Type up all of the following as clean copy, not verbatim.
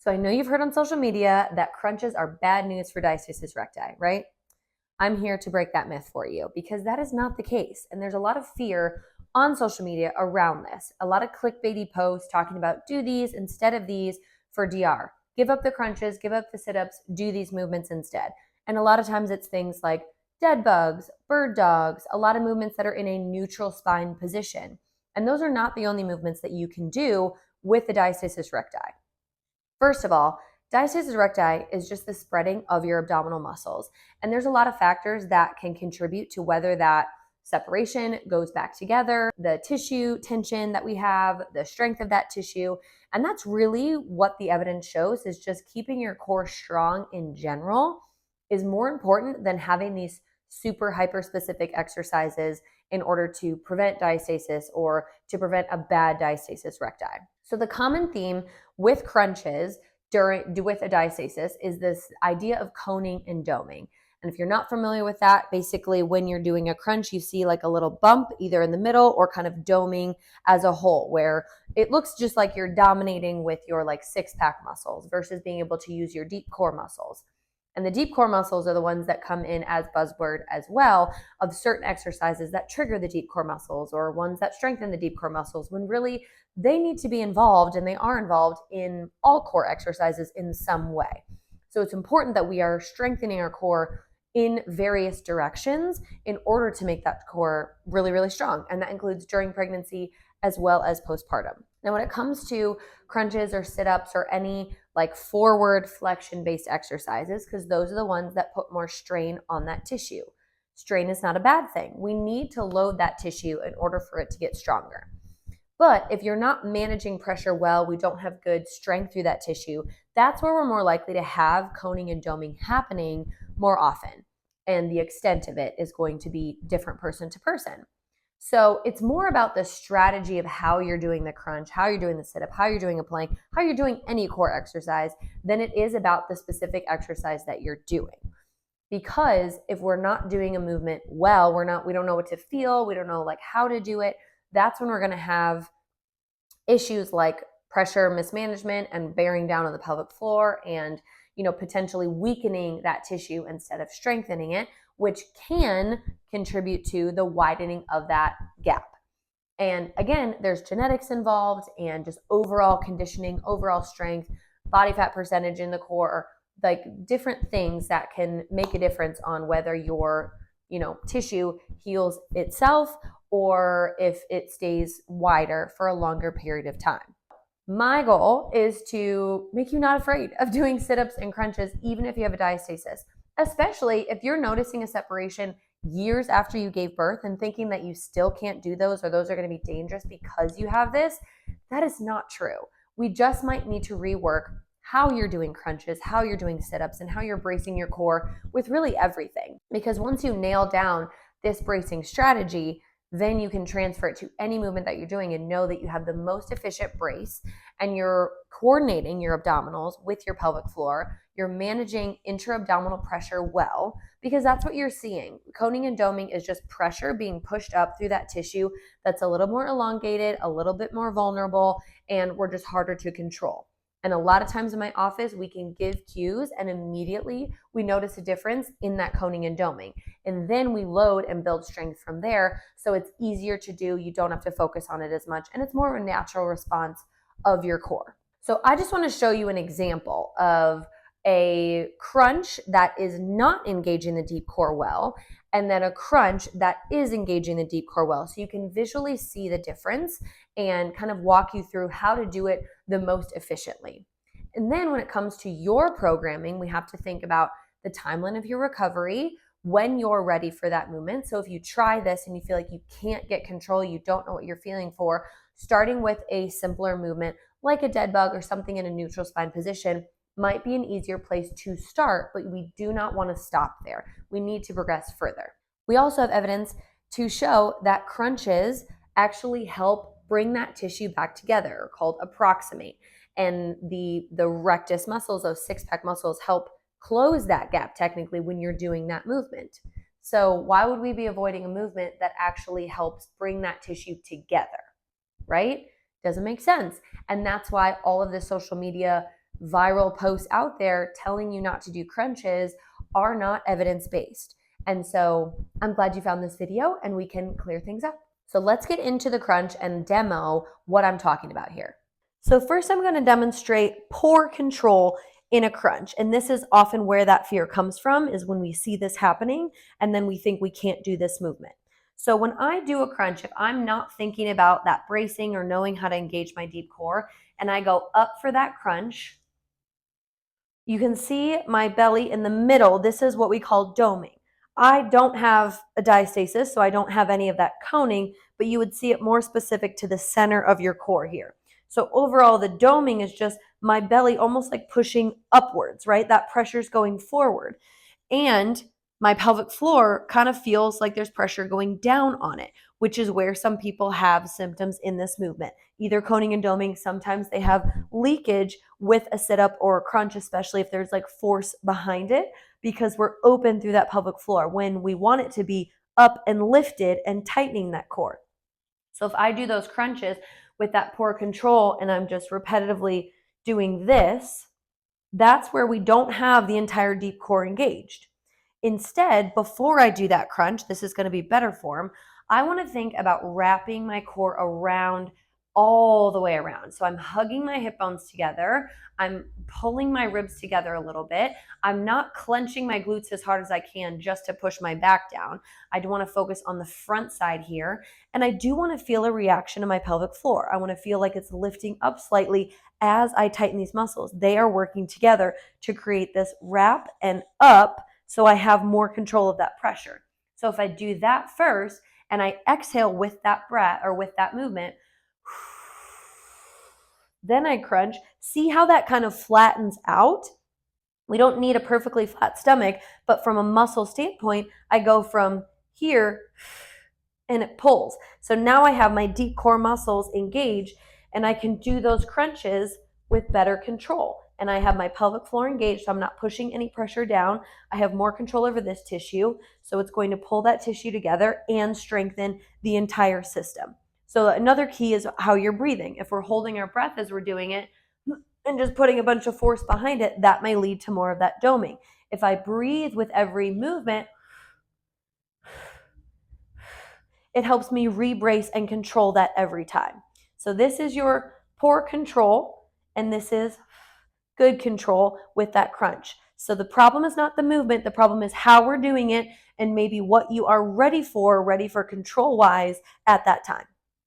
So I know you've heard on social media that crunches are bad news for diastasis recti, right? I'm here to break that myth for you because that is not the case. And there's a lot of fear on social media around this. A lot of clickbaity posts talking about do these instead of these for DR. Give up the crunches, give up the sit-ups, do these movements instead. And a lot of times it's things like dead bugs, bird dogs, a lot of movements that are in a neutral spine position. And those are not the only movements that you can do with the diastasis recti. First of all, diastasis recti is just the spreading of your abdominal muscles. And there's a lot of factors that can contribute to whether that separation goes back together, the tissue tension that we have, the strength of that tissue. And that's really what the evidence shows, is just keeping your core strong in general is more important than having these super hyper specific exercises in order to prevent diastasis or to prevent a bad diastasis recti. So the common theme with crunches with a diastasis is this idea of coning and doming. And if you're not familiar with that, basically when you're doing a crunch, you see like a little bump either in the middle or kind of doming as a whole, where it looks just like you're dominating with your like six-pack muscles versus being able to use your deep core muscles. And the deep core muscles are the ones that come in as buzzword as well, of certain exercises that trigger the deep core muscles or ones that strengthen the deep core muscles, when really they need to be involved, and they are involved in all core exercises in some way. So it's important that we are strengthening our core in various directions in order to make that core really, really strong. And that includes during pregnancy as well as postpartum. Now, when it comes to crunches or sit-ups or any like forward flexion-based exercises, because those are the ones that put more strain on that tissue. Strain is not a bad thing. We need to load that tissue in order for it to get stronger. But if you're not managing pressure well, we don't have good strength through that tissue, that's where we're more likely to have coning and doming happening more often. And the extent of it is going to be different person to person. So it's more about the strategy of how you're doing the crunch, how you're doing the sit-up, how you're doing a plank, how you're doing any core exercise, than it is about the specific exercise that you're doing. Because if we're not doing a movement well, we don't know what to feel, we don't know like how to do it, that's when we're going to have issues like pressure mismanagement and bearing down on the pelvic floor and, potentially weakening that tissue instead of strengthening it, which can contribute to the widening of that gap. And again, there's genetics involved and just overall conditioning, overall strength, body fat percentage in the core, like different things that can make a difference on whether your, tissue heals itself or if it stays wider for a longer period of time. My goal is to make you not afraid of doing sit-ups and crunches, even if you have a diastasis, especially if you're noticing a separation years after you gave birth and thinking that you still can't do those or those are going to be dangerous because you have this. That is not true. We just might need to rework how you're doing crunches, how you're doing sit-ups, and how you're bracing your core with really everything. Because once you nail down this bracing strategy, then you can transfer it to any movement that you're doing and know that you have the most efficient brace, and you're coordinating your abdominals with your pelvic floor. You're managing intra-abdominal pressure well, because that's what you're seeing. Coning and doming is just pressure being pushed up through that tissue that's a little more elongated, a little bit more vulnerable, and we're just harder to control. And a lot of times in my office, we can give cues and immediately we notice a difference in that coning and doming. And then we load and build strength from there. So it's easier to do. You don't have to focus on it as much. And it's more of a natural response of your core. So I just want to show you an example of a crunch that is not engaging the deep core well, and then a crunch that is engaging the deep core well. So you can visually see the difference and kind of walk you through how to do it the most efficiently. And then when it comes to your programming, we have to think about the timeline of your recovery, when you're ready for that movement. So if you try this and you feel like you can't get control, you don't know what you're feeling for, starting with a simpler movement like a dead bug or something in a neutral spine position might be an easier place to start, but we do not want to stop there. We need to progress further. We also have evidence to show that crunches actually help bring that tissue back together, called approximate. And the rectus muscles, those six-pack muscles, help close that gap technically when you're doing that movement. So why would we be avoiding a movement that actually helps bring that tissue together, right? Doesn't make sense. And that's why all of the social media viral posts out there telling you not to do crunches are not evidence-based. And so I'm glad you found this video and we can clear things up. So let's get into the crunch and demo what I'm talking about here. So first I'm going to demonstrate poor control in a crunch. And this is often where that fear comes from, is when we see this happening and then we think we can't do this movement. So when I do a crunch, if I'm not thinking about that bracing or knowing how to engage my deep core, and I go up for that crunch, you can see my belly in the middle. This is what we call doming. I don't have a diastasis, so I don't have any of that coning, but you would see it more specific to the center of your core here. So overall, the doming is just my belly almost like pushing upwards, right? That pressure's going forward. And my pelvic floor kind of feels like there's pressure going down on it, which is where some people have symptoms in this movement. Either coning and doming, sometimes they have leakage with a sit-up or a crunch, especially if there's like force behind it, because we're open through that pelvic floor when we want it to be up and lifted and tightening that core. So if I do those crunches with that poor control and I'm just repetitively doing this, that's where we don't have the entire deep core engaged. Instead, before I do that crunch, this is going to be better form, I want to think about wrapping my core around all the way around. So I'm hugging my hip bones together. I'm pulling my ribs together a little bit. I'm not clenching my glutes as hard as I can just to push my back down. I do want to focus on the front side here. And I do want to feel a reaction in my pelvic floor. I want to feel like it's lifting up slightly as I tighten these muscles. They are working together to create this wrap and up, so I have more control of that pressure. So if I do that first and I exhale with that breath or with that movement, then I crunch, see how that kind of flattens out? We don't need a perfectly flat stomach, but from a muscle standpoint, I go from here and it pulls. So now I have my deep core muscles engaged and I can do those crunches with better control. And I have my pelvic floor engaged, so I'm not pushing any pressure down. I have more control over this tissue, so it's going to pull that tissue together and strengthen the entire system. So another key is how you're breathing. If we're holding our breath as we're doing it and just putting a bunch of force behind it, that may lead to more of that doming. If I breathe with every movement, it helps me re-brace and control that every time. So this is your poor control, and this is good control with that crunch. So the problem is not the movement, the problem is how we're doing it and maybe what you are ready for control-wise at that time.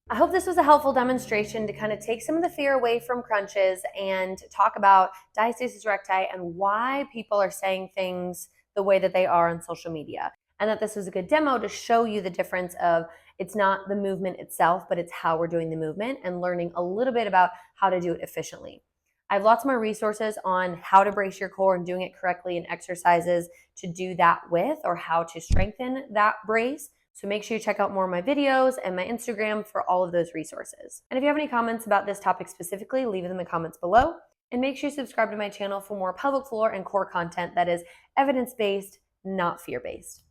I hope this was a helpful demonstration to kind of take some of the fear away from crunches and talk about diastasis recti and why people are saying things the way that they are on social media. And that this was a good demo to show you the difference of it's not the movement itself, but it's how we're doing the movement and learning a little bit about how to do it efficiently. I have lots more resources on how to brace your core and doing it correctly and exercises to do that with, or how to strengthen that brace. So make sure you check out more of my videos and my Instagram for all of those resources. And if you have any comments about this topic specifically, leave them in the comments below. And make sure you subscribe to my channel for more pelvic floor and core content that is evidence-based, not fear-based.